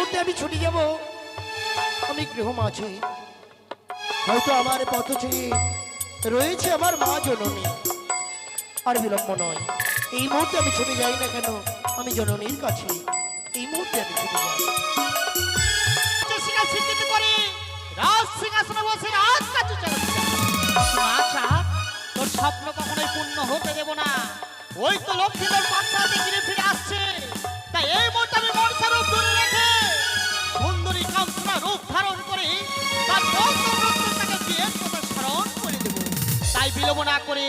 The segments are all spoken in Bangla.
মুহূর্তে আমি ছুটে যাব আমি গৃহ মাঝে। হয়তো আমার পথ ছেড়ে রয়েছে আমার মা জননী। আর বিলম্ব নয়, এই মুহূর্তে আমি ছুটে যাই না কেন আমি জননীর কাছে। এই মুহূর্তে আমি ছুটে যাই। তোর স্বপ্ন কখনোই পূর্ণ হতে দেব না। ওই তো লক্ষ্মী তোর পাঠশালাতে ফিরে ফিরে আসছে। তাই এই মুহূর্তে আমি মনসা রূপ ধরে রেখে সুন্দরী কাঞ্চনা রূপ ধারণ করে তার তাকে বিয়ের কথা স্মরণ করে দেব। তাই বিলম্ব না করে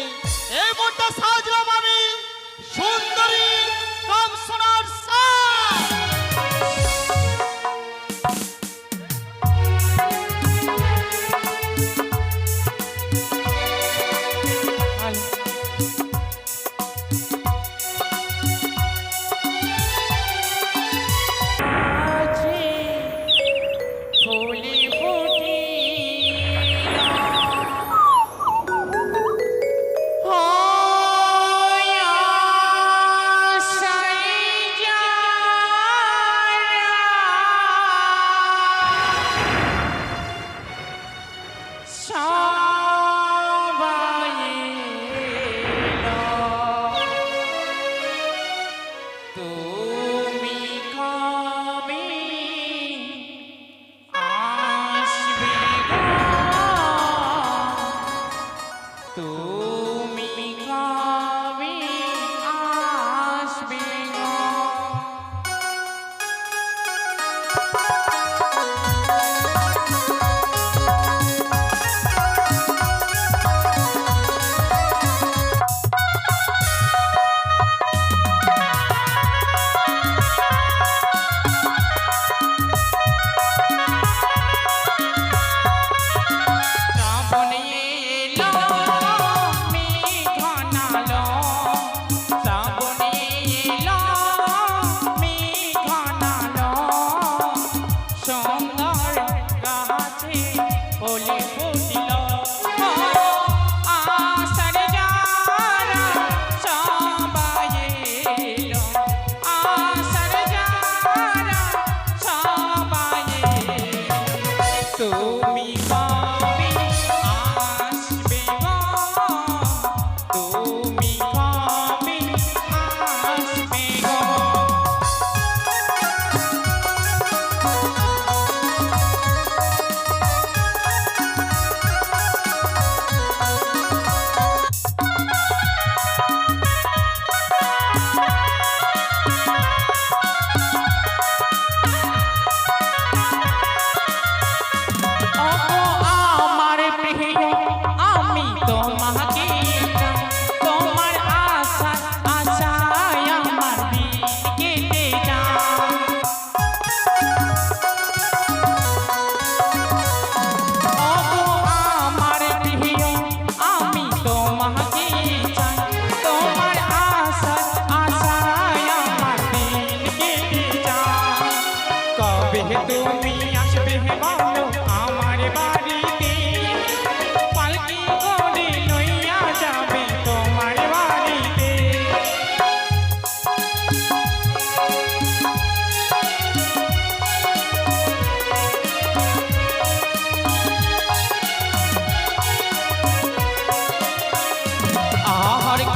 এই মুহূর্তে সাজলাম আমি সুন্দরী কাঞ্চনার সাজ।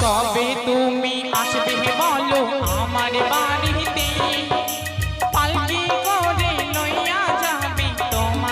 কবে তুমি আসবে বলো আমার বাড়িতে, পালকি করে লইয়া যাবে তোমার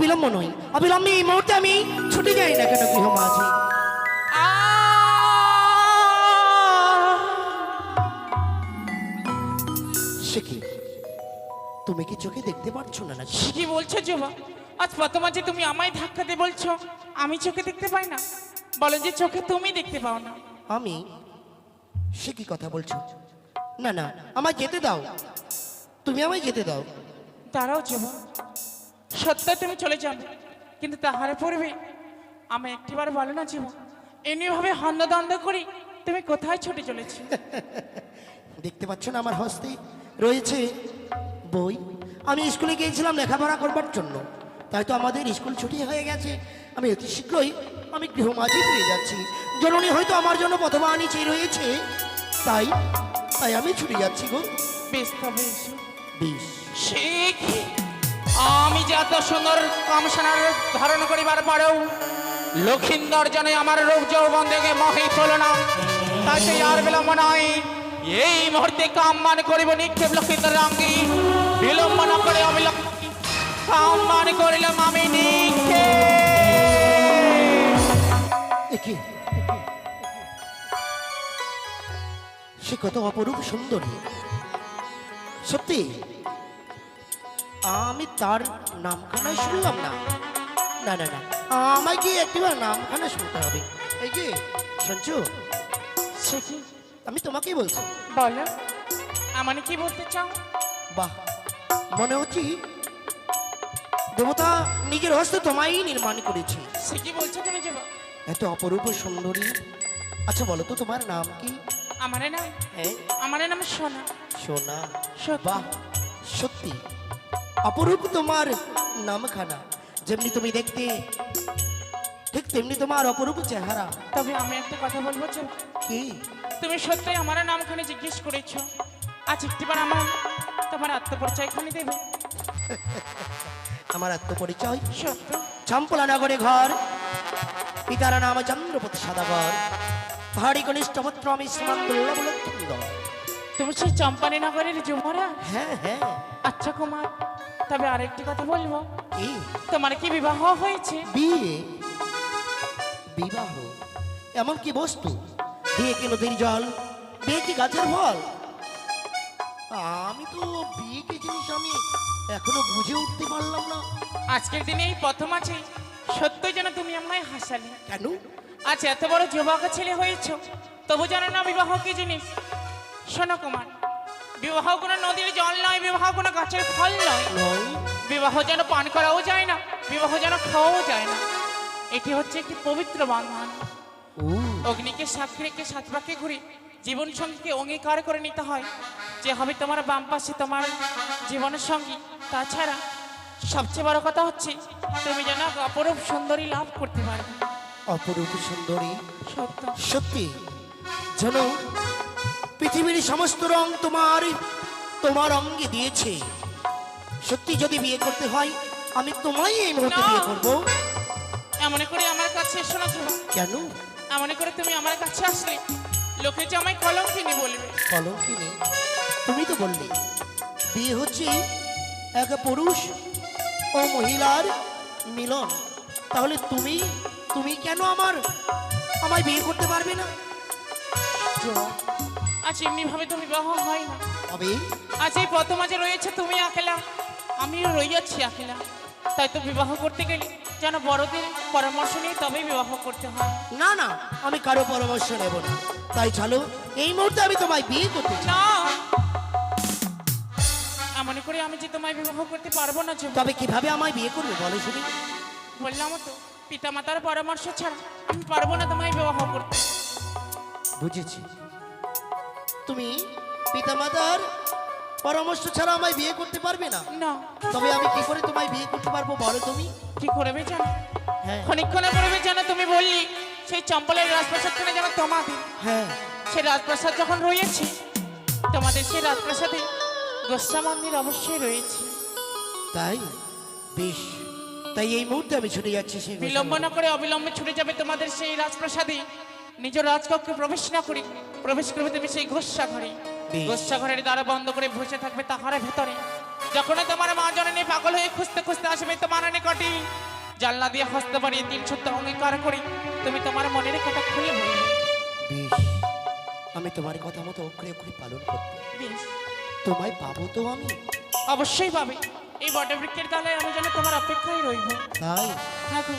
অবিলম্ব নয়, অবিলম্বে এই মুহূর্তে আমি ছুটে যাই না কেন গৃহ মাঝি। সে কি, তুমি কি চোখে দেখতে পাচ্ছ না নাকি? কি বলছো জবা? আজ প্রথম আছে তুমি আমায় ধাক্কা দিয়ে বলছো আমি চোখে দেখতে পাই না? বলো যে চোখে তুমি দেখতে পাও না। আমি? সে কি কথা বলছো? না না, আমায় যেতে দাও, তুমি আমায় যেতে দাও। দাঁড়াও জবা, সত্য তুমি চলে যাবে, কিন্তু তাহার পূর্বে আমি একটিবার বলো না জবা, এমনিভাবে হন্যদন্দ করি তুমি কোথায় ছুটে চলেছি? দেখতে পাচ্ছ না আমার হস্তে রয়েছে বই। আমি স্কুলে গিয়েছিলাম লেখাপড়া করবার জন্য, তাই তো আমাদের স্কুল ছুটি হয়ে গেছে। আমি অতি শীঘ্রই আমি গৃহমাঝি ফিরে যাচ্ছি। জননী হয়তো আমার জন্য পথবাণী চেয়ে রয়েছে, তাই তাই আমি ছুটে যাচ্ছি গো। বেশ তবে এসো। বেশ। সে কি, আমি যে এত সুন্দর কামসানার ধারণ করিবার পরেও লক্ষিন্দর জানে আমার রূপ যৌবন দেখে মহে চলো না, তাই তো আর বিলম্ব নয়, এই মুহূর্তে কামমান করিব নিক্ষেপ লক্ষিন্দর রাঙ্গি। বিলম্ব না করে অবিলম্ব কামমান করিলাম আমি নিক্ষেপ। একে সে কত অপরূপ সুন্দরী, সত্যি আমি তার নামখানা শুনলাম না। না না না, আমায় কি একটিবার নামখানা শুনতে হবে। এই যে শুনছো, সে কি, আমি তোমাকেই বলছি। বলো আমাকে কি বলতে চাও? বাহ, মনে হচ্ছে দেবতা নিজের হস্তে তোমায় নির্মাণ করেছে। সে কি বলছো তুমি যাবো? এত অপরূপ সুন্দরী। আচ্ছা বলো তো তোমার নাম কি? আমার নাম, হ্যাঁ, আমার নাম সোনা। সোনা। সত্যি। বাহ, সত্যি অপরূপ তোমার নামখানা। যেমনি তুমি দেখতে ঠিক তেমনি তোমার অপরূপ চেহারা। তবে আমি একটা কথা বলবো যে, কি? তুমি সত্যি আমার নামখানে জিজ্ঞেস করেছো, আজ একটিবার আমার তোমার আত্মপরিচয় খানি দেবে? আমার আত্মপরিচয়? সত্য। চম্পলা নগরে ঘর, পিতার নাম চন্দ্রপতি সদাগর, ভারী কনিষ্ঠ পুত্র আমি শ্রীমান দুর্লভ লক্ষিন্দর। তুমি সেই চম্পানী নগরের যুবরা? হ্যাঁ হ্যাঁ। আচ্ছা কুমার, তবে আরেকটি কথা বলবো, এই তোমার কি বিবাহ হয়েছে? বিয়ে? বিবাহ এমন কি বস্তু? বিয়ে কি নদীর জল? বিয়ে কি গাছের ফল? আমি তো বিয়ে কি জিনিস আমি এখনো বুঝে উঠতে পারলাম না। আজকের দিনে এই প্রথম আছে সত্যই যেন তুমি আমায় হাসালে। কেন? আজ এত বড় যুবক ছেলে হয়েছো, তবু জানো না বিবাহ কি জিনিস? শোনো কুমার, বিবাহ কোনো নদীর জল নয়, বিবাহ কোনো গাছের ফল নয়। নয়? বিবাহ যেন পান করাও যায় না, বিবাহ যেন খাওয়াও যায় না। এটি হচ্ছে একটি পবিত্র বন্ধন। ও, অগ্নিকে সাক্ষী রেখে সাত পাকে ঘুরে জীবন সঙ্গীকে অঙ্গীকার করে নিতে হয় যে হবে তোমার বাম পাশে তোমার জীবনের সঙ্গী। তাছাড়া সবচেয়ে বড় কথা হচ্ছে তুমি যেন অপরূপ সুন্দরী লাভ করতে পারবে। অপরূপ সুন্দরী। সত্য। সত্যি যেন পৃথিবীর সমস্ত রং তোমার তোমার অঙ্গে দিয়েছে। সত্যি যদি বিয়ে করতে হয় আমি তোমায় এই মুহূর্তে না। বিয়ে করবো। এমন করে আমার কাছে এসো না জোড়া। কেন? এমন করে তুমি আমার কাছে আসলে লোকে যে আমায় কলঙ্কিনী বলবে। কলঙ্কিনী? তুমি তো বললে বিয়ে হচ্ছে এক পুরুষ ও মহিলার মিলন, তাহলে তুমি তুমি কেন আমায় বিয়ে করতে পারবে না? জোড়া, আজ এমনি ভাবে তো বিবাহ হয় না। তবে আজ এই প্রথম আজ রয়েছে তুমি একলা, আমিও রইয়াছি একলা। তাই তো বিবাহ করতে গেলে যেন বড়দের পরামর্শ নিয়ে তবেই বিবাহ করতে হয়। না না, আমি কারো পরামর্শ নেব না। তাই চলো এই মুহূর্তে আমি তোমায় বিয়ে করতে চাই। না, এমন করে আমি যে তোমায় বিবাহ করতে পারবো না জোড়া। তবে কিভাবে আমায় বিয়ে করবে বলো শুনি? বললাম তো, পিতা মাতার পরামর্শ ছাড়া আমি পারবো না তোমায় বিবাহ করতে। বুঝেছি, তুমি পিতামাতার পরামর্শ ছাড়া আমায় বিয়ে করতে পারবে না। না, তবে আমি কি করে তোমায় বিয়ে করতে পারবো বলো তুমি? কি করবে জানো? হ্যাঁ ক্ষণিক্ষণে করবে জানো, তুমি বললি সেই চম্পলের রাজপ্রাসাদখানে যেন তোমাদের, হ্যাঁ। সেই রাজপ্রাসাদ যখন রয়েছে তোমাদের সেই রাজপ্রাসাদে গোস্বা মন্দির অবশ্যই রয়েছে। তাই বেশ, তাই এই মুহূর্তে আমি ছুটে যাচ্ছি সেই বিলম্ব না করে অবিলম্বে ছুটে যাবে তোমাদের সেই রাজপ্রাসাদে। নিজ রাজকক্ষে প্রবেশ না করে প্রবেশ করবে তুমি সেই গোস্বা ঘরে। বেশ। গোস্বা ঘরের দ্বার বন্ধ করে বসে থাকবে তাহার ভেতরে। যখন তোমার মা জননী পাগল হয়ে খুঁজতে খুঁজতে আসবে তোমার নিকটে, জানলা দিয়ে হস্ত বাড়িয়ে 3 সত্য অঙ্গীকার করি তুমি তোমার মনের কথা খুলে বলবে। বেশ, আমি তোমার কথা মতো অক্ষরে অক্ষরে পালন করবো। বেশ, তোমায় পাবো তো আমি? অবশ্যই পাবে। এই বটবৃক্ষের তলায় আমি যেন তোমার অপেক্ষায় রইব। তাই? হ্যাঁ গো।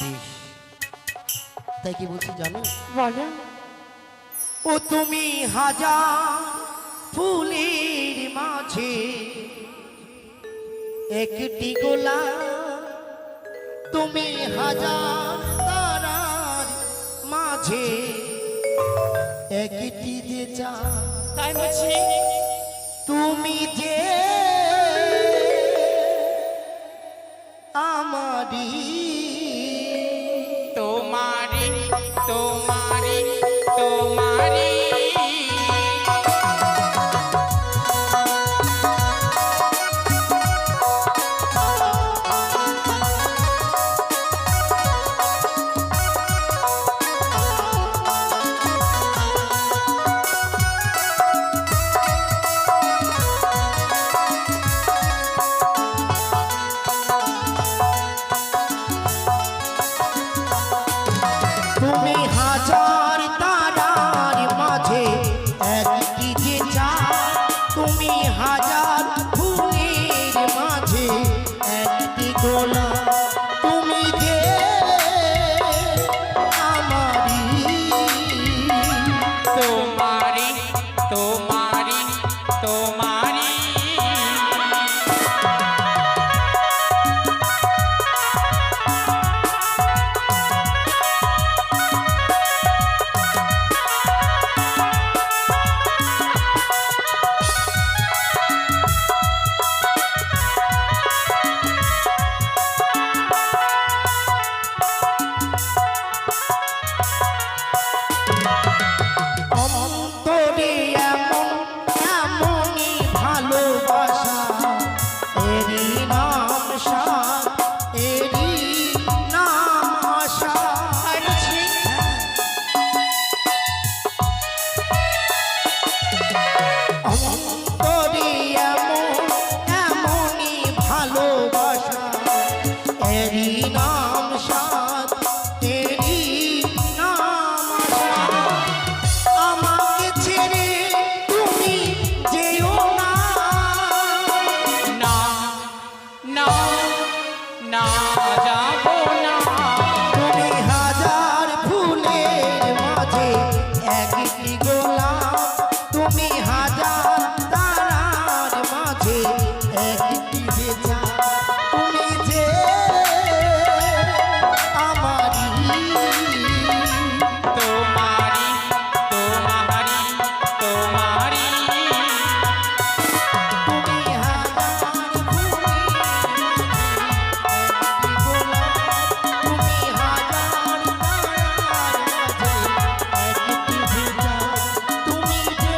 বেশ, তাই কি বলছি জানো? বলো। ও তুমি হাজার ফুলের মাঝে একটি গোলাপ, তুমি হাজার তারার মাঝে একটি যে চাঁদ, তাই বলছি। তুমি যে আমারি তোমারি তোমারি তোমারি তুমি হাজার তারার মাঝে একটি যে চাঁদ, তুমি হাজার ফুলের মাঝে একটি গোলাপ, তুমি যে আমারি তোমারি তোমারি তোমারি অন্তরে এমন এমনই ভালোবাসা, এরই নাম সাথ, এরই নাম আশা। তাই বলছি। অন্তরে এমন এমনই ভালোবাসা, এরই নাম সাথ, এরই নাম আশা। আমাকে ছেড়ে তুমি যেও না, না না না যাবো না। তুমি হাজার ফুলের মাঝে একটি গোলাপ, তুমি হাজার তারার মাঝে একটি যে চাঁদ, তুমি যে আমারি তোমারি তোমারি তোমারি তুমি হাজার ফুলের মাঝে একটি গোলাপ, তুমি হাজার তারার মাঝে একটি যে চাঁদ, তুমি যে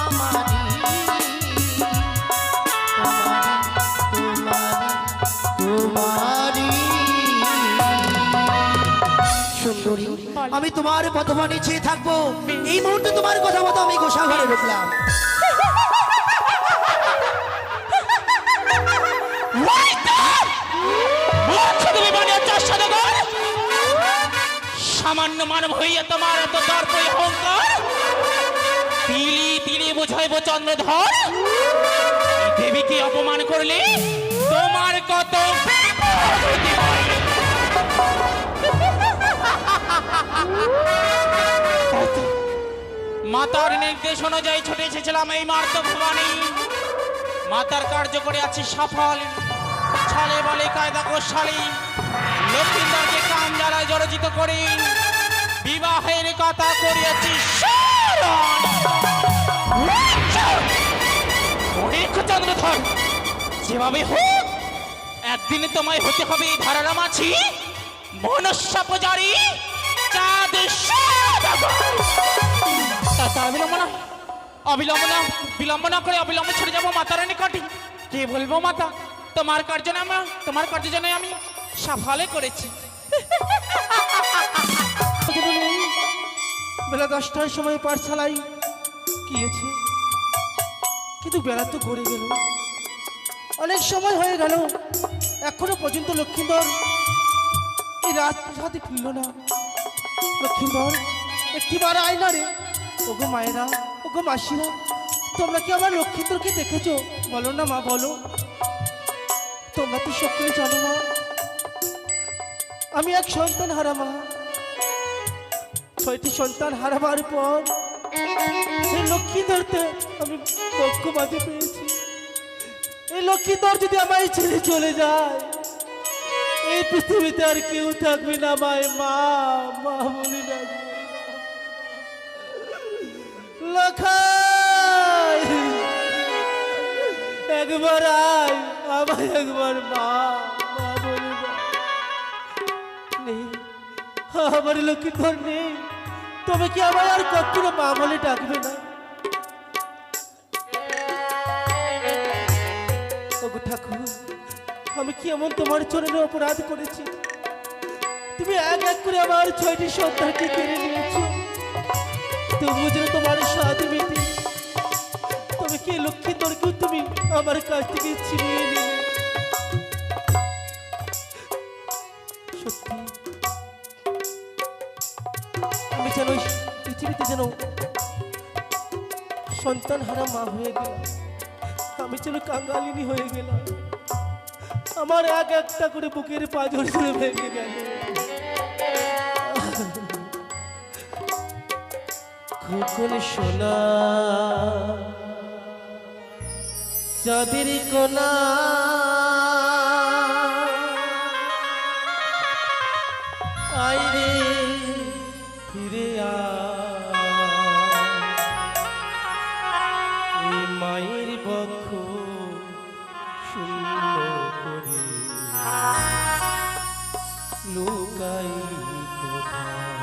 আমারি তোমারি। সুন্দরী, আমি তোমার পথবাণী চেয়ে থাকবো। এই মুহূর্তে তোমার কথা মতো আমি গোসা ঘরে ঢুকলাম। তুমি বানিয়ে চাষ সামান্য মানব হইয়া তোমার এত দর্প অহংকার, তিলি তিলি বোঝাইব চন্দ্রধর। এই দেবীকে অপমান করলে তোমার কত বিপদ হইতে পারে। মাতার নির্দেশ অনুযায়ী ছুটে এসেছিলাম এই মার্ত ভবানী। মাতার কার্য করে আছি সফল, ছলে বলে কায়দা কৌশলী লক্ষ্মীন্দরকে কাম জ্বালায় জড়জিত করে বিবাহের কথা করিয়াছি স্মরণ। অনেক চন্দ্রধর, যেভাবে হোক একদিনে তোমায় হতে হবে এই ধারারা মাছি মনস্যা পূজারী চাঁদ বিলম্ব না করে অবিলম্বে ছেড়ে যাবো মাতার নিকটে। কে বলবো মাতা, তোমার কার্য জন্য আমি সাফালে করেছি। বেলা 10টার সময় পাঠশালায় গিয়েছে, কিন্তু বেলা তো গড়ে গেল, অনেক সময় হয়ে গেল, এখনো পর্যন্ত লক্ষ্মীন্দর এই রাজপ্রাসাদে ফিরল না। লক্ষ্মীন্দর, একটিবার আয় না রে। ওগো মায়েরা, ওগো মাসিরা, তোমরা কি আমার লক্ষ্মীন্দরকে দেখেছো? বলো না মা, বলো। তোমরা তো সকলে জানো মা, আমি এক সন্তান হারা মা। 6টি সন্তান হারাবার পর সেই লক্ষ্মীন্দরতে আমি পক্ষ মাঝে পেয়েছি। এই লক্ষ্মীন্দর যদি আমায় ছেড়ে চলে যায়, এই পৃথিবীতে আর কেউ থাকবে না মায়। মা, মা বলি না লখাই, একবার আয়, আমায় একবার মা, মা বলি না। নেই, আমার লক্ষ্মীন্দর নেই। তবে কি আমায় আর কখনো মা বলে ডাকবে না? ওগো ঠাকুর, আমি কি এমন তোমার চরণে অপরাধ করেছি? তুমি এক এক করে আমার 6টি সন্তানকে কেড়ে নিয়েছো। তবুও যেন তোমার স্বাদ মেটে, তবে কি লক্ষ্মীন্দরকেও তুমি আমার কাছ থেকে ছিনিয়ে নিলে? সত্যি আমি যেন পৃথিবীতে যেন সন্তান হারা মা হয়ে গেলাম। আমি যেন কাঙ্গালিনী হয়ে গেলাম। আমার এক একটা করে বুকের পাঁজর ধরে ভেঙে গেল। খোকন সোনা, চাঁদের কোনা, আয় রে ফিরে আয়, মায়ের বক্ষ শূন্য করে লুকাই কোথায়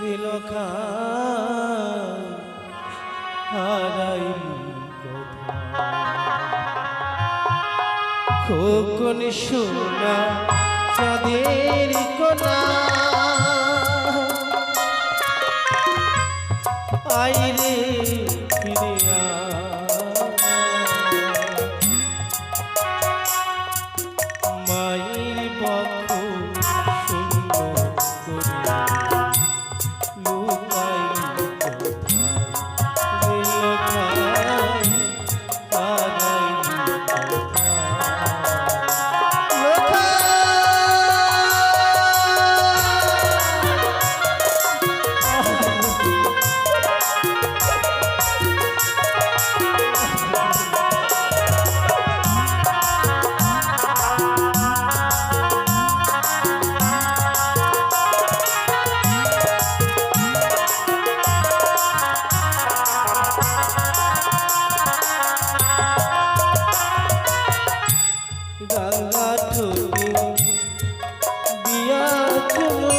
রে লখাই, হারাইলি কোথায়। খোকন সোনা, চাঁদের কোনা, আয় রে ফিরে আয়, মায়ের বক্ষ শূন্য করে লুকাই কোথায় রে লখাই, হারাইলি গঙ্গা ঠোঁটে দিয়া চলো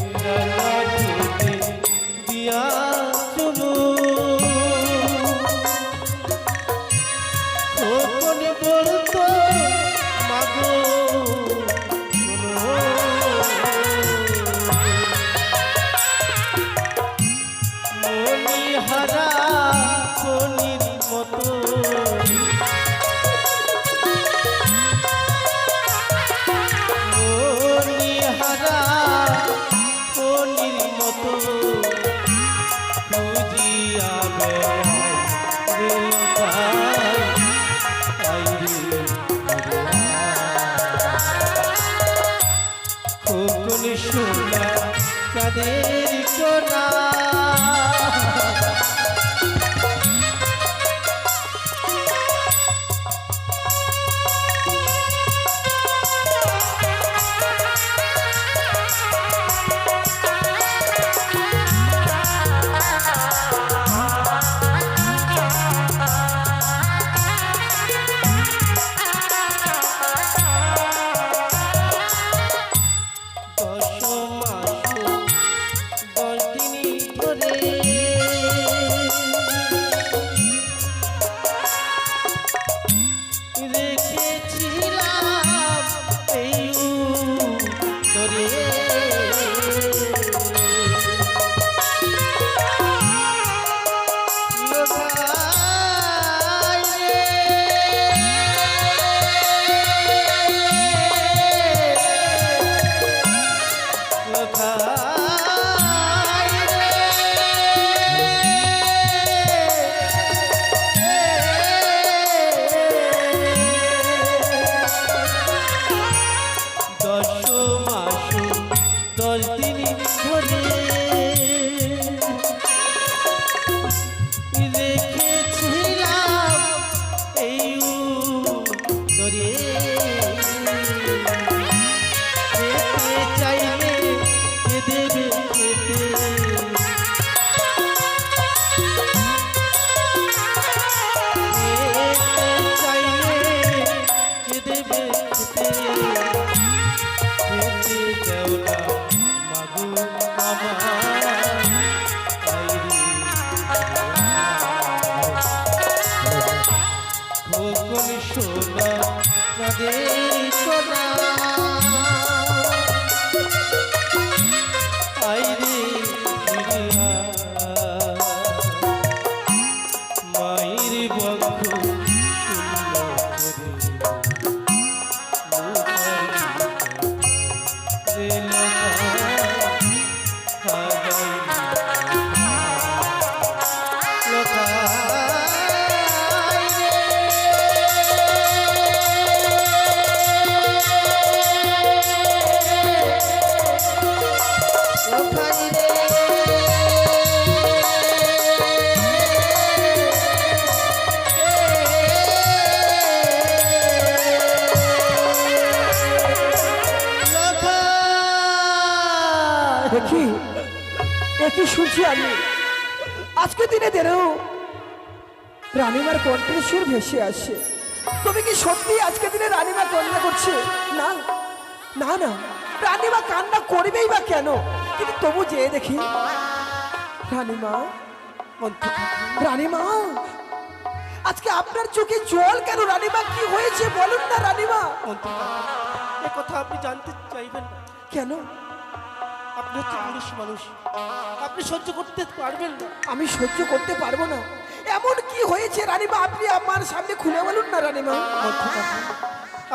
কোথায় রে, দিয়া চলো খোকন বলতো মাগো শোনো, মণিহারা কনির মতো মণিহারা কনির মতো খুঁজিয়া বেড়াই রে লখাই, আয় রে ফিরে আয়। খোকন সোনা, চাঁদের কোনা, খোকন সোনা চাঁদের সোনা আইরে ফিরিয়া মায়ের বক্ষ দেখি একই শুনছি আমি আজকে দিনে দেরেও রানীমার কণ্ঠের সুর ভেসে আসে। তুমি কি সত্যি আজকে দিনে রানীমা কান্না করছে? না না না, রানীমা কান্না করবেই বা কেন? কিন্তু তবু যেয়ে দেখি রানীমা, রানীমা আজকে আপনার চোখে জল কেন? রানীমা কি হয়েছে বলুন না রানীমা। এ কথা আপনি জানতে চাইবেন না। কেন? আপনি হচ্ছে পুরুষ মানুষ, আপনি সহ্য করতে পারবেন না। আমি সহ্য করতে পারবো না? এমন কি হয়েছে রানীমা? আপনি আমার সামনে খুলে বলুন না রানীমা।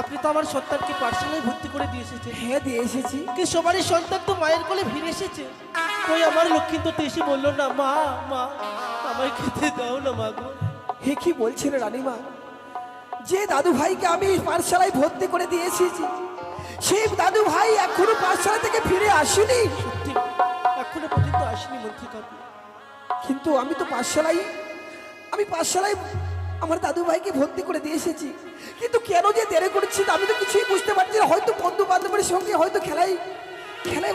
আপনি তো আমার সন্তানকে পাঠশালায় ভর্তি করে দিয়ে এসেছেন। হ্যাঁ দিয়ে এসেছি। কি সবারই সন্তান তো মায়ের কোলে ফিরে এসেছে, কই আমার লক্ষ্মী তো এসে বললো না মা মা আমায় খেতে দাও না মা গো। হে কি বলছেন রানীমা? যে দাদু ভাইকে আমি পাঠশালায় ভর্তি করে দিয়ে এসেছি, সেই দাদু ভাই এখনো পাঠশালা থেকে ফিরে আসেনি। সত্যি এখনো পর্যন্ত আসেনি মন্ত্রী কাকু। কিন্তু আমি তো পাঠশালায় আমার দাদু ভাইকে ভর্তি করে দিয়ে এসেছি, কিন্তু কেন যে দেরি করছি আমি তো কিছুই বুঝতে পারছি না। হয়তো বন্ধু বান্ধবের সঙ্গে হয়তো খেলায়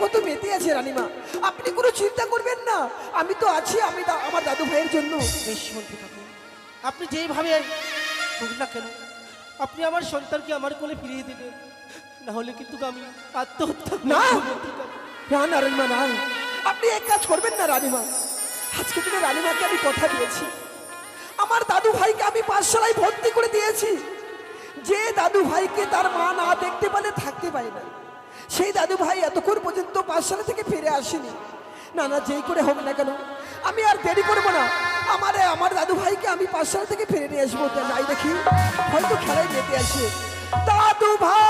হয়তো মেতে আছে রানীমা। আপনি কোনো চিন্তা করবেন না, আমি তো আছি, আমি আমার দাদু ভাইয়ের জন্য। বেশ মন্ত্রী কাকু, আপনি যেইভাবে হোক না কেন আপনি আমার সন্তানকে আমার কোলে ফিরিয়ে দিবেন, না হলে কিন্তু আমি আত্মহত্যা করব না। মন্ত্রী কাকু। না না রানীমা না, আপনি এক কাজ করবেন না রানীমা। আজকে দিনে রানীমাকে আমি কথা দিয়েছি, আমার দাদু ভাইকে আমি পাঠশালায় ভর্তি করে দিয়েছি। যে দাদু ভাইকে তার মা না দেখতে পারে থাকতে পারে না, সেই দাদু ভাই এতক্ষণ পর্যন্ত পাঠশালা থেকে ফিরে আসেনি। না না, যেই করে হোক না কেন আমি আর দেরি করবো না। আমার দাদু ভাইকে আমি পাঠশালা থেকে ফিরে নিয়ে আসবো। যাই দেখি হয়তো খেলায় মেতে আসে। দাদু ভাই,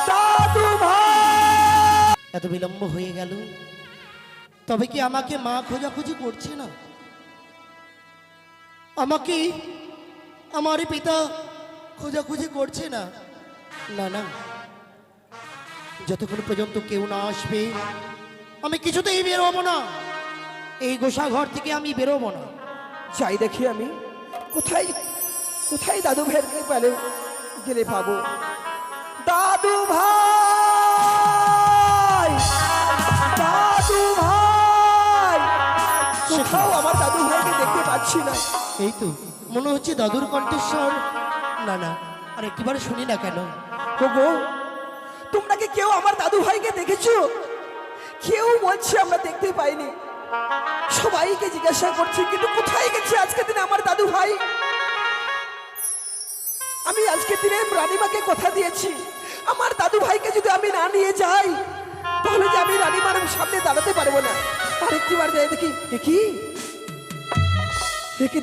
দাদু ভাই, এত বিলম্ব হয়ে গেল, তবে কি আমাকে মা খোঁজাখুঁজি করছে না? আমাকে আমার পিতা খোঁজাখুঁজি করছে না? না না, যতক্ষণ পর্যন্ত কেউ না আসবে আমি কিছুতেই বেরোবো না। এই গোসাঘর থেকে আমি বেরোবো না। যাই দেখি আমি কোথায় কোথায় দাদু ভাইকে গেলে পাবো। দাদু ভাই, দাদু ভাই, কোথাও আমার দাদু ভাইকে দেখতে পাচ্ছি না। এই তো মনে হচ্ছে দাদুর কণ্ঠস্বর। না না, আর একটিবার শুনি না কেন? গো, তোমরা কি কেউ আমার দাদু ভাইকে দেখেছো? কেউ বলছে আমরা দেখতে পাইনি। সবাইকে জিজ্ঞাসা করছি, কিন্তু কোথায় গেছে আজকে দিনে আমার দাদু ভাই? আমি আজকে দিনে রানীমাকে কথা দিয়েছি, আমার দাদু ভাইকে যদি আমি না নিয়ে যাই তাহলে যে আমি রানীমার সামনে দাঁড়াতে পারবো না। আরেকটিবার যাই দেখি,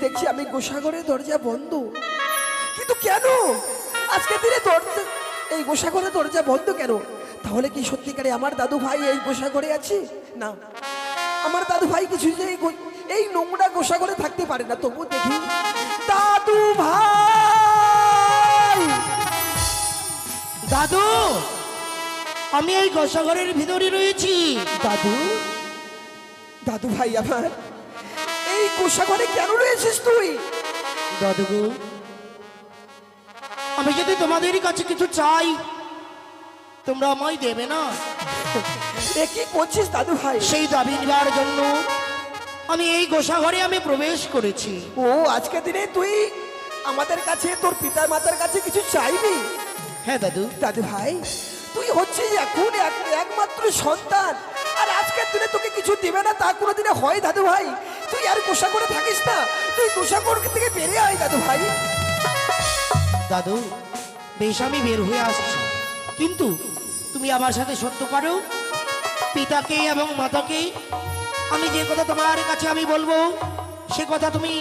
দেখছি আমি গোসাগরের দরজা বন্ধ। কিন্তু কেন আজকে দিনে এই গোসাগরের দরজা বন্ধ কেন? তাহলে কি সত্যিকারে আমার দাদু ভাই এই গোসাগরে আছে? না, আমার দাদু ভাই কিছু এই নোংরা গোসাগরে থাকতে পারে না। তবু দেখি, দাদু ভাই, দাদু, আমি এই গোসাগরের ভিতরে রয়েছি। দাদু, দাদু ভাই আমার এই গোসাগরে কেন রয়েছিস তুই? দাদু, আমি যদি তোমাদের কাছে কিছু চাই তোমরা আমায় দেবে না? এ কি করছিস দাদু ভাই? সেই দাবি নেওয়ার জন্য আমি এই গোসাঘরে আমি প্রবেশ করেছি। ও, আজকে দিনে তুই আমাদের কাছে, তোর পিতার মাতার কাছে কিছু চাইবি? হ্যাঁ দাদু। দাদু ভাই, তুই হচ্ছিস এখন একমাত্র সন্তান, আর আজকের দিনে তোকে কিছু দিবে না তা কোনোদিনে হয় দাদু ভাই? তুই আর গোসা করে থাকিস না, তুই গোসা করে থেকে বেরিয়ে আয় দাদু ভাই। দাদু বেশ আমি বের হয়ে আসছি, কিন্তু তুমি আমার সাথে সত্য করো, পিতাকে এবং মাতাকে আমি যে কথা তোমার কাছে আমি বলবো সে কথা তুমি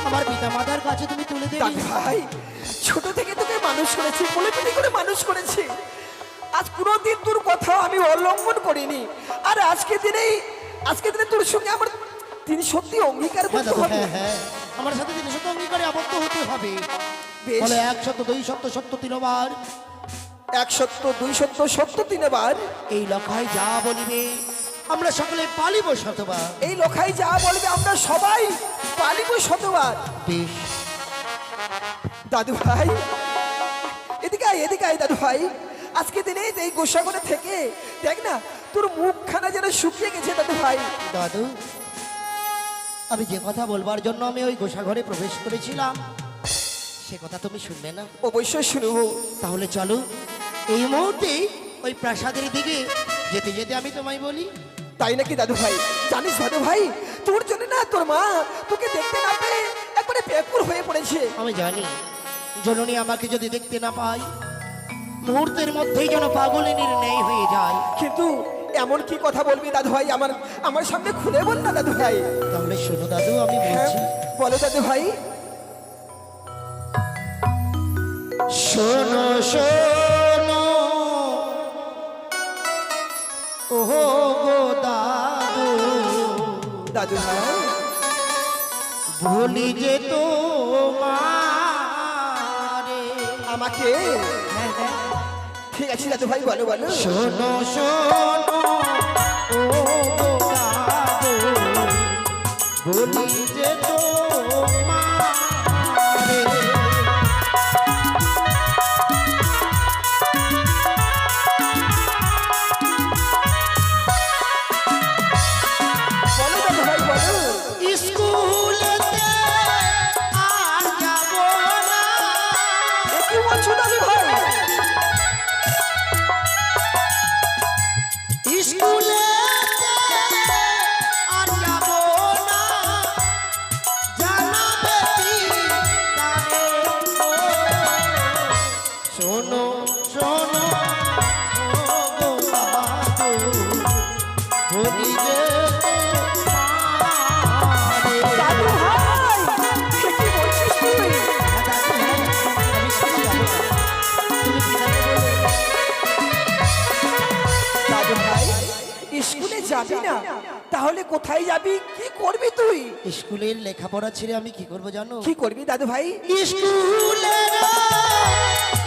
আমার পিতা মাতার কাছে তুমি তুলে দেবে। দাদু ভাই, ছোট থেকে তোকে মানুষ করেছি, কোলে পিঠে করে মানুষ করেছি, আজ কোনোদিন তোর কথা আমি উল্লঙ্ঘন করিনি। আর আজকে দিনে তোর সঙ্গে আমার তিনি সত্যি অঙ্গীকার হ্যাঁ করতে দাদু, হবে। হ্যাঁ হ্যাঁ আমার সাথে তিনি সত্য অঙ্গীকারে আবদ্ধ হতে হবে। বেশ। বলে 1 সত্য 2 সত্য সত্য 3 বার 1 সত্য 2 সত্য সত্য 3 বার এই লখায় যা বলিবে আমরা সকলে পালিব শতবার। এই লোকাই যা বলবে আমরা সবাই পালিব শতবার। বেশ দাদু ভাই এদিকে আয় দাদু ভাই, আজকে দিনে এই গোসাগরে থেকে দেখ না তোর মুখখানা যেন শুকিয়ে গেছে দাদু ভাই। দাদু আমি যে কথা বলবার জন্য আমি ওই গোসাঘরে প্রবেশ করেছিলাম সে কথা তুমি শুনবে না? অবশ্যই শুনবো। তাহলে চলো এই মুহূর্তে ওই প্রাসাদের দিকে যেতে যেতে আমি তোমায় বলি। তাই নাকি দাদু ভাই? জানিস দাদু ভাই, তোর জন্য না তোর মা তোকে দেখতে না পেয়ে একবারে ব্যাকুল হয়ে পড়েছে। আমি জানি জননী আমাকে যদি দেখতে না পাই মুহূর্তের মধ্যেই যেন পাগলিনীর ন্যায় হয়ে যায়। কিন্তু এমন কি কথা বলবি দাদু ভাই, আমার সামনে খুলে বল না দাদু ভাই। তাহলে শোনো দাদু আমি হ্যাঁ, বলছি। বলো দাদু ভাই। শোনো শোনো ও গো দাদু, দাদু ভাই ভুলি যে তোমারে। আমাকে ঠিক আছে দাদু ভাই, বলো বলো। শোনো শোনো ও গো দাদু, ভুলি যে তোমারে। বলো দাদু ভাই বলো। স্কুলেতে আর যাব না। এ কি বলছো দাদু ভাই? স্কুলেতে আর যাব না, জানাবে কি তারে গো। শোনো শোনো ও গো দাদু, ভুলি যে তোমারে। দাদু ভাই এ কি বলছিস তুই? দাদু ভাই স্কুলে যাবি না, তাহলে কোথায় যাবি, কি করবি তুই? স্কুলের লেখাপড়া ছেড়ে আমি কি করব জানো? কি করবি দাদু ভাই? স্কুলের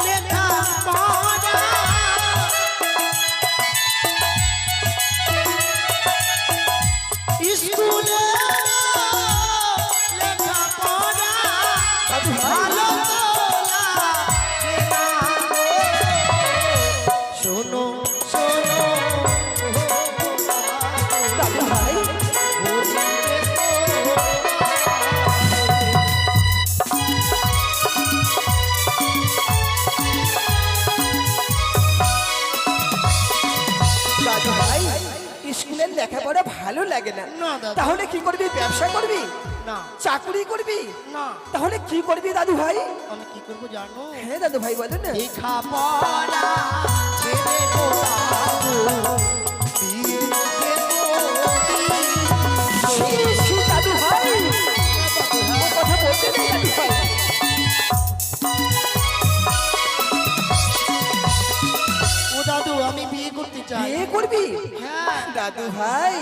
লেখাপড়া স্কুলের লেখাপড়া দাদু ভাই ভালো তো লাগে না গো। শোনো শোনো দাদু ভাই দাদু ভাই স্কুলের লেখাপড়া ভালো লাগে না, না দাদু। তাহলে কি করবি? ব্যবসা করবি, না চাকরি করবি, না তাহলে কি করবি দাদু ভাই? আমি কি করবো জানো? হ্যাঁ দাদু ভাই বলেন না। লেখাপড়া ছেড়ে গো দাদু, বিয়ে ছি, ছি, দাদু ভাই ও কথা বলতে নেই দাদু ভাই। ও দাদু আমি বিয়ে করতে চাই। বিয়ে করবি? হ্যাঁ। দাদু ভাই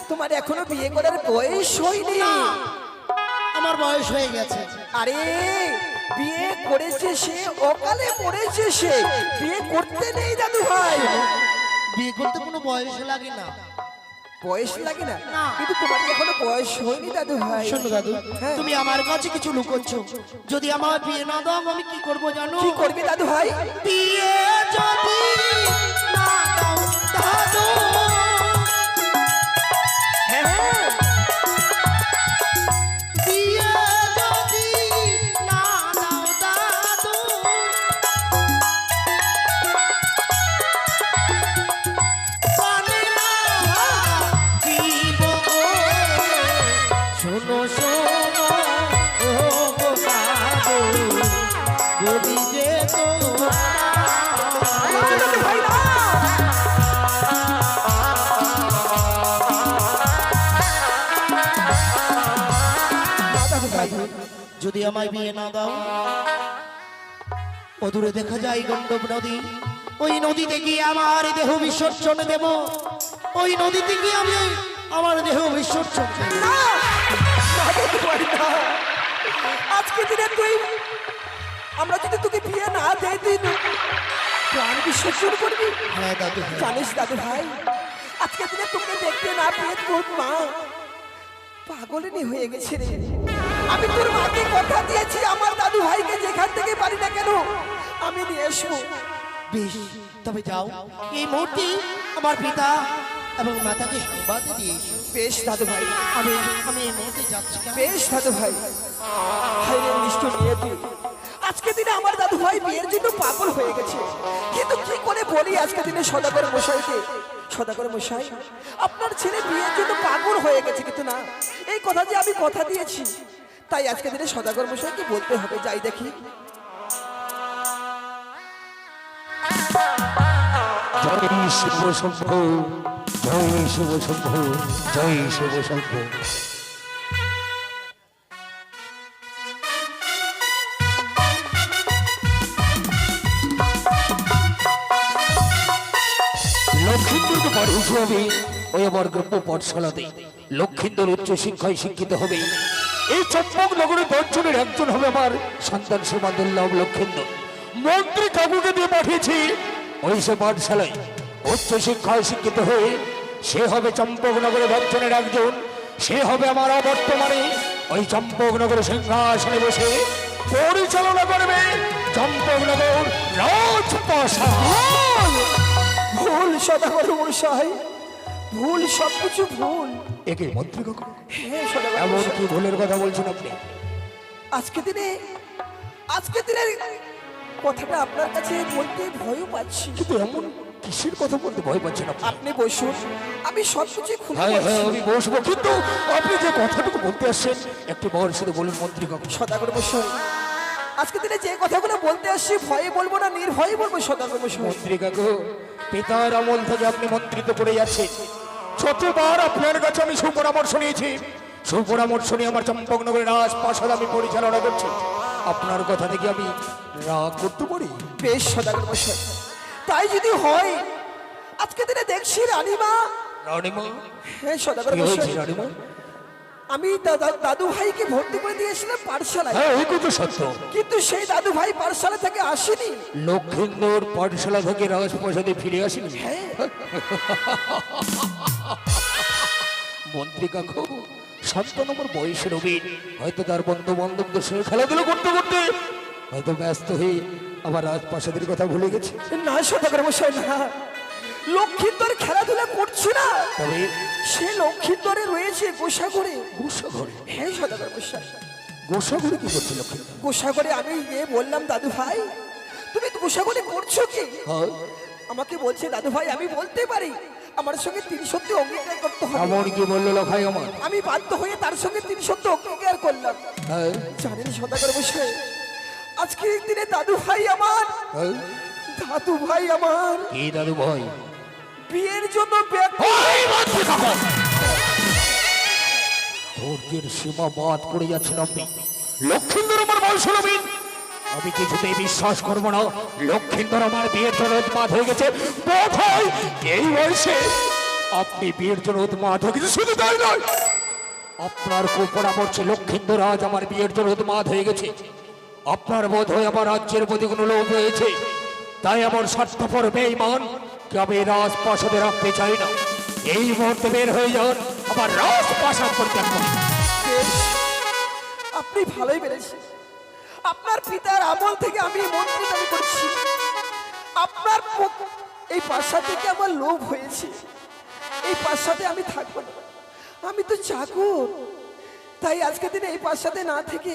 তোমার এখনো বিয়ে করার বয়স হয়নি। আমার বয়স হয়ে গেছে। আরে বিয়ে করেছে সে, অকালে পড়েছে সে, বিয়ে করতে নেই দাদু ভাই। বিয়ে করতে কোনো বয়স লাগে না। বয়স লাগে না, না। কিন্তু তোমার কি এখনো বয়স হয়নি দাদু ভাই। শোনো দাদু, হ্যাঁ। তুমি আমার কাছে কিছু লুকোচ্ছ। যদি আমার বিয়ে না দাও আমি কি করব জানো? কি করবি দাদু ভাই? বিয়ে যদি না দাও দাদু, হ্যাঁ হ্যাঁ বিয়ে যদি না দাও দাদু, পানি না যদি আমায় বিয়ে না দাও, অদূরে দেখা যায় গণ্ডব নদী। ওই নদীতে গিয়ে আমার দেহ বিসর্জন দেব। ওই নদীতে গিয়ে আমি আমার দেহ বিসর্জন দেব। না, না দাদু ভাই, না। আজকে দিনে তুই, আমরা যদি তোকে বিয়ে না দেয়, তুই প্রাণ বিসর্জন করবি? হ্যাঁ দাদু, হ্যাঁ। জানিস দাদু ভাই, আজকে দিনে তোকে দেখতে না পেয়ে তোর মা পাগলিনী হয়ে গেছে রে। আমি তোর মাকে কথা দিয়েছি, আমার দাদু ভাইকে যেখান থেকে পারি না কেন আমি নিয়ে আসবো। বেশ, তবে যাও, এই মুহূর্তে আমার পিতা এবং মাতাকে সংবাদ দিয়ে এসো। বেশ দাদু ভাই, আমি আমি এই মুহূর্তে যাচ্ছি। বেশ দাদু ভাই। হায় রে নিষ্ঠুর নিয়তি, আজকে দিনে আমার দাদু ভাই বিয়ের জন্য পাগল হয়ে গেছে। কিন্তু কি করে বলি আজকে দিনে সদাগর মশাইকে, সদাগর মশাই আপনার ছেলে বিয়ের জন্য পাগল হয়ে গেছে, কিন্তু না, এই কথা যে আমি কথা দিয়েছি, তাই আজকে দিনে সদাগর মশাইকে বলতে হবে। যাই দেখি। জয় শিব শম্ভু, জয় শিব শম্ভু, জয় শিব শম্ভু। লক্ষ্মীন্দরকে পড়েছি আমি ওই আমার গ্রাম্য পাঠশালাতে। লক্ষ্মীন্দর উচ্চ শিক্ষায় শিক্ষিত হবে। এই চম্পক নগরের 10 জনের একজন হবে আমার সন্তান সীমান্দুল্লাহ লক্ষ্মীন্দর। মন্ত্রী কাকুকে দিয়ে পাঠিয়েছি ওই সে পাঠশালায় উচ্চ শিক্ষায় শিক্ষিত হয়ে সে হবে চম্পকনগরের 10 জনের একজন। সে হবে আমার বর্তমানে ওই চম্পকনগরের সিংহাসনে বসে পরিচালনা করবে চম্পকনগর রাজপ্রাসাদ। ভুল সদাগর মশাই, ভুল, সবকিছু ভুল। একে মন্ত্রী কাকু, হ্যাঁ সদাগর এমন মশাই, কি ভুলের কথা বলছেন আপনি? আজকে দিনের কথাটা আপনার কাছে বলতে ভয়ও পাচ্ছি। কিন্তু এমন কিসের কথা বলতে ভয় পাচ্ছেন আপনি? আপনি বসুন, আমি সবকিছু খুলে হ্যাঁ হ্যাঁ, বলছি। আমি বসবো, কিন্তু আপনি যে কথাটুকু বলতে আসছেন একটু বড় শুধু বলুন মন্ত্রী কাকু। সদাগর মশাই, আজকে দিনে যে কথাগুলো বলতে আসছি ভয়ে বলবো না, নির্ভয়ে বলবো সদাগর মশাই। মন্ত্রী কাকু, পিতার আমল থেকে আপনি মন্ত্রিত করে যাচ্ছেন। যতবার আপনার কাছে আমি সুপরামর্শ নিয়েছি, সুপরামর্শ নিয়ে আমার চম্পকনগরের রাজপ্রাসাদ আমি পরিচালনা করছি। আপনার কথা থেকে আমি রাগ করতে পারি? বেশ সদাগর মশাই, তাই যদি হয়, আজকে দিনে দেখছি রানীমা। রানীমা? হ্যাঁ সদাগর কি হয়েছে মশাই, রানীমা? আমি দাদু ভাইকে ভর্তি করে দিয়েছিলাম পাঠশালায়, হ্যাঁ, এই কথা সত্য। কিন্তু সেই দাদু ভাই পাঠশালা থেকে আসেনি। লক্ষ্মীন্দর পাঠশালা থেকে রাজপ্রাসাদে ফিরে আসেনি? হ্যাঁ মন্ত্রী কাকু, 7 নম্বর বয়সের অভিন, হয়তো তার বন্ধু বান্ধবদের সঙ্গে খেলাধুলো করতে করতে হয়তো ব্যস্ত হয়ে আবার রাজপ্রাসাদের কথা ভুলে গেছে। না সদাগর মশাই, না, লক্ষ্মীন্দর খেলাধুলা করছে না, তবে সে লক্ষ্মীন্দরে রয়েছে গোসাগরে। গোসাঘরে? হ্যাঁ সদাগর মশাই, গোসাঘরে কি করছে লক্ষ্মীন্দর? গোসাগরে আমি গিয়ে বললাম, দাদু ভাই তুমি গোসাগরে করছো কি? হ্যাঁ, আমাকে বলছে, দাদু ভাই আমি বলতে পারি, আমার সঙ্গে 3 সত্যি অঙ্গীকার করতে হবে। এমন কি বললো লখাই আমার? আমি বাধ্য হয়ে তার সঙ্গে 3 সত্যি অঙ্গীকার করলাম। হ্যাঁ, জানেন সদাগর মশাই, আজকের দিনে দাদু ভাই আমার, হ্যাঁ। দাদু ভাই আমার কি দাদু ভাই? বিয়ের জন্য ব্যক্তি ওই মন্ত্রী কাকু! ধৈর্যের সীমা বাদ পড়ে যাচ্ছেন আপনি। লক্ষ্মীন্দর আমার বয়সের অভিন, আমি কিছুতেই বিশ্বাস করবো না লক্ষ্মীন্দর আমার বিয়ের জন্য উন্মাদ হয়ে গেছে। বোধ হয় এই বয়সে আপনি বিয়ের জন্য উন্মাদ হয়ে গেছে। শুধু তাই নয়, আপনার কুপরামর্শে লক্ষ্মীন্দর আজ আমার বিয়ের জন্য উন্মাদ হয়ে গেছে। আপনার বোধ হয় আমার রাজ্যের প্রতি কোনো লোভ রয়েছে, তাই আমার স্বার্থপর বেঈমান কে আমি রাজপ্রাসাদে রাখতে চাই না। এই মুহূর্তে বের হয়ে যান, আমার রাজপ্রাসাদ পরিত্যাগ করুন। বেশ, আপনি ভালোই বেড়েছেন। আপনার পিতার আমল থেকে আমি মন্ত্রী দাবি করছি, আপনার এই প্রাসাদ থেকে আমার লোভ হয়েছে, এই প্রাসাদে আমি থাকবো না, আমি তো চাকর, তাই আজকে দিনে এই প্রাসাদে না থেকে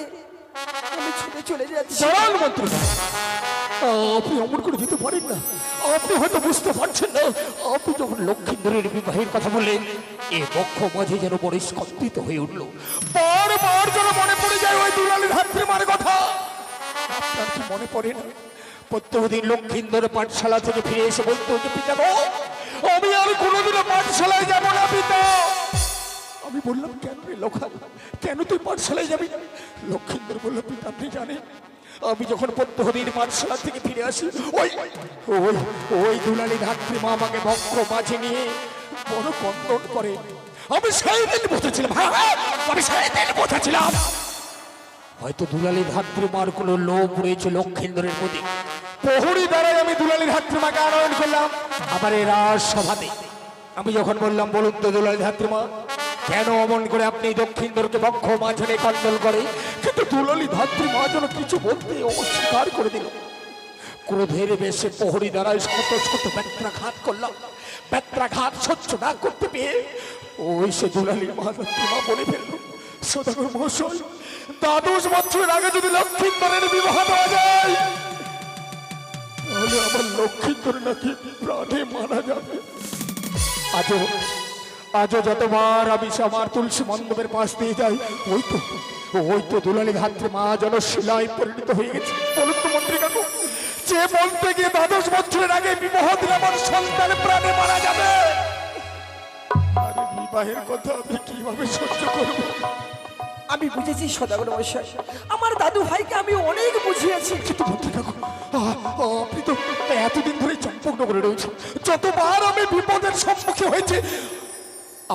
আমি ছুটে চলে যাচ্ছি। দাঁড়ান মন্ত্রী, আপনি অমর করে যেতে পারেন না। আপনি হয়তো বুঝতে পারছেন না, আপনি যখন লক্ষ্মীন্দরের বিবাহের কথা বললেন, এ বক্ষ মাঝে যেন বড় স্কন্দিত হয়ে উঠল। বারবার যেন মনে পড়ে যায় ওই দুলালের হাত প্রেমার কথা। আপনার কি মনে পড়ে না, প্রত্যেকদিন লক্ষ্মীন্দর পাঠশালা থেকে ফিরে এসে বলতো যে পিতা গো, আমি আর কোনোদিনও পাঠশালায় যাব না পিতা। আমি বললাম, কেন রে লোখা, কেন তুই পাঠশালায় যাবি? লক্ষ্মীন্দর বললো পিতা আপনি জানেন আমি যখন প্রত্যহদিন পাঠশালা থেকে ফিরে আসি ওই ওই ওই দুলালী ধাত্রী মা আমাকে বক্ষ মাঝে নিয়ে বড় কন্দন করে। আমি সেই দিন বসেছিলাম, আমি সেই দিন বসেছিলাম হয়তো দুলালী ধাত্রী মার কোনো লোভ রয়েছে লক্ষিন্দরের প্রতি। প্রহরী দ্বারাই আমি দুলালী ধাত্রী মাকে আনয়ন করলাম আবার এই রাজ সভাতে। আমি যখন বললাম বলুন তো দুলালী ধাত্রী মা কেন অমন করে আপনি দক্ষিণদরকে বক্ষ মাঝে কন্ট্রোল করে, কিন্তু দুলালী ধাত্রী মা যেন কিছু বলতে অস্বীকার করে দিল। ক্রোধের বেশে প্রহরী দ্বারাই শত শত ব্যত্রাঘাত করলাম, ব্যত্রাঘাত সহ্য না করতে পেয়ে ওই সে দুলালী ধাত্রী মা বলে ফেললো সদাগর মহাশয় 12 বছর আগে যদি লক্ষিন্দরের বিবাহ দেওয়া যায় তাহলে আমার লক্ষিন্দর নাকি প্রাণে মারা যাবে। আজও যতবার আমি আমার তুলসী মণ্ডপের পাশ দিয়ে যাই ওই তো দুলালী ধাত্রী মা যেন শিলায় পরিণত হয়ে গেছে। বলুন তো মন্ত্রী কাকু, যে বলতে গিয়ে 12 বছরের আগে বিবাহ দিলে আমার সন্তান প্রাণে মারা যাবে, আরে বিবাহের কথা আমি কিভাবে সহ্য করব? আমি বুঝেছি সদাগর মশাই, আমার দাদু ভাইকে আমি অনেক বুঝিয়েছি। কিন্তু মন্ত্রী কাকু আপনি তো এতদিন ধরে চম্পকনগরে রয়েছেন, যতবার আমি বিপদের সম্মুখীন হয়েছে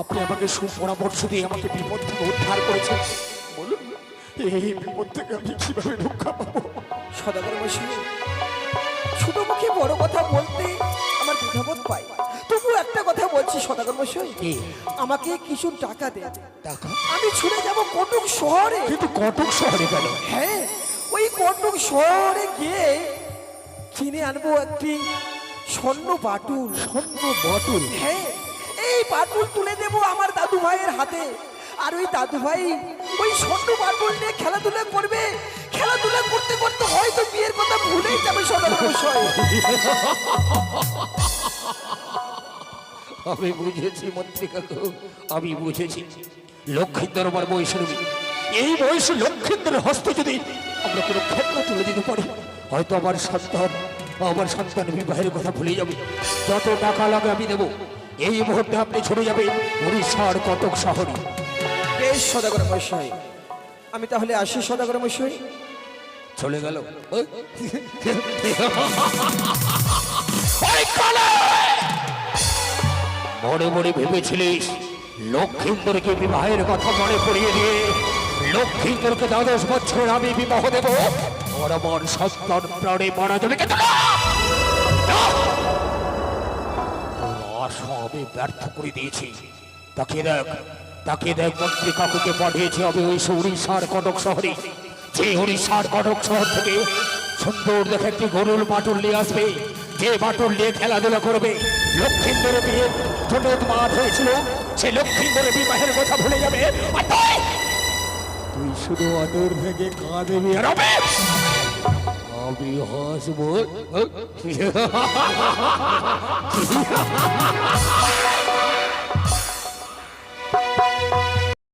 আপনি আমাকে সুপরামর্শ দিয়ে আমাকে বিপদ থেকে উদ্ধার করেছেন। বলুন এই বিপদ থেকে আমি কিভাবে রক্ষা পাবো? সদাগর মশাই ছোট মুখে বড় কথা বলতে আমার দ্বিধাবোধ পাই, তবু একটা কথা বলছি সদাগর মশাই, আমাকে কিছু টাকা দেন, টাকা? আমি ছুটে যাব কটক শহরে। কিন্তু কটক শহরে গেল? হ্যাঁ, ওই কটক শহরে গিয়ে কিনে আনবো একটি স্বর্ণ বাটুল। স্বর্ণ বাটুল? হ্যাঁ, এই বাটুল তুলে দেব আমার দাদু ভাইয়ের হাতে, আর ওই দাদু ভাই ওই স্বর্ণ বাটুল নিয়ে খেলাধুলা করবে, খেলাধুলা করতে করতে হয়তো বিয়ের কথা ভুলেই যাবে সদাগর মশাই। আমি বুঝেছি মন্ত্রী কাকু, আমি বুঝেছি। লক্ষিন্দর আমার বৈষ্ণবী, এই বয়সে লক্ষিন্দরের হস্তে যদি আমরা কোনো ক্ষেত্র তুলে দিতে পারি হয়তো আমার সন্তান বিবাহের কথা ভুলে যাবে। যত টাকা লাগে আমি দেবো। এই মুহূর্তে আপনি ছুটে যাবে উড়িষ্যার কটক শহরে। বেশ সদাগর মশাই, আমি তাহলে আসি সদাগর মশাই। চলে গেল। মনে মনে ভেবেছিলিস লক্ষিন্দরকে বিবাহের কথা মনে পড়িয়ে দিয়ে লক্ষিন্দরকে 12 বছর আমি বিবাহ দেব, ওর আমার সন্তান প্রাণে মারা যাবে। আশা আমি ব্যর্থ করে দিয়েছি। তাকে দেখ মন্ত্রী কাকুকে পাঠিয়েছি আমি ওই উড়িষ্যার কটক শহরে। যে উড়িষ্যার কটক শহর থেকে সুন্দর দেখে একটি গরুর বাটুল নিয়ে আসবে, যে বাটুল নিয়ে খেলাধুলা করবে। লক্ষিন্দরের বিয়ের জন্য মাঠ হয়েছিল, সে লক্ষিন্দরের বিবাহের কথা ভুলে যাবে। আর তুই শুধু আদর থেকে কাঁদবি আর আমি হাসবো।